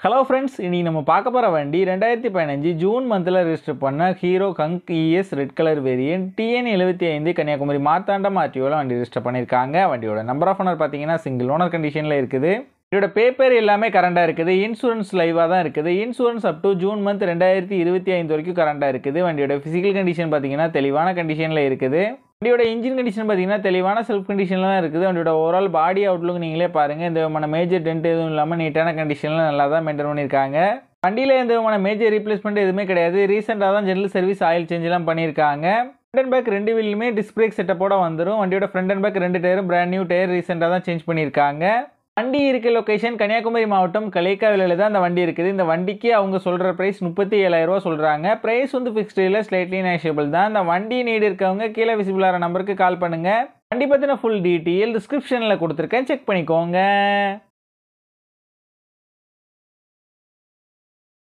Hello friends, இன்னைக்கு நம்ம பார்க்க போகிற வண்டி 2015 ஜூன் மந்தில் ரெஜிஸ்டர் பண்ண Hero Hunk ES red colour variant TN75 Kanyakumari Marthandam ஆர்டிஓவில் வண்டி ரெஜிஸ்டர் பண்ணியிருக்காங்க. வண்டியோட நம்பர் ஆஃப் ஓனர் பார்த்தீங்கன்னா சிங்கிள் ஓனர் கண்டிஷனில் இருக்குது. இதோட பேப்பர் எல்லாமே கரண்டாக இருக்குது. இன்சூரன்ஸ் லைவாக தான் இருக்குது. Insurance up to June month 2025 வரைக்கும் கரண்டாக இருக்குது. வண்டியோட ஃபிசிக்கல் கண்டிஷன் பார்த்தீங்கன்னா தெளிவான கண்டிஷனில் இருக்குது. வண்டியோட இன்ஜின் கண்டிஷன் பார்த்தீங்கன்னா தெளிவான செல்ஃப் கண்டிஷனில் தான் இருக்குது. வண்டியோட ஓவரால் பாடி அவுட்லுக் நீங்களே பாருங்கள். எந்த விதமான மேஜர் டென்ட் எதுவும் இல்லாமல் நீட்டான கண்டிஷனில் நல்லா தான் மெயின்டைன் பண்ணியிருக்காங்க. வண்டியில் எந்த விதமான மேஜர் ரீப்ளேஸ்மெண்ட் எதுவுமே கிடையாது. ரீசெண்டாக தான் ஜெனரல் சர்வீஸ் ஆயில் சேஞ்செலாம் பண்ணியிருக்காங்க. ஃப்ரண்ட் அண்ட் பேக் ரெண்டு வீலுமே டிஸ்க் பிரேக் செட்டப்போட வந்துடும். வண்டியோட ஃப்ரண்ட் அண்ட் பேக் ரெண்டு டயரும் பிராண்ட் நியூ டயர் ரீசெண்டாக தான் சேஞ்ச் பண்ணியிருக்காங்க. வண்டி இருக்க லொக்கேஷன் கன்னியாகுமரி மாவட்டம் கலைக்காவிலையில் தான் அந்த வண்டி இருக்குது. இந்த வண்டிக்கு அவங்க சொல்கிற ப்ரைஸ் 37,000 சொல்கிறாங்க. ப்ரைஸ் வந்து ஃபிக்ஸ்டு இல்லை, ஸ்லைட்லி நெகோஷியபிள் தான். இந்த வண்டி நீடு இருக்கவங்க கீழே விசிபிளான நம்பருக்கு கால் பண்ணுங்கள். வண்டி பற்றின ஃபுல் டீட்டெயில் டிஸ்கிரிப்ஷனில் கொடுத்துருக்கேன், செக் பண்ணிக்கோங்க.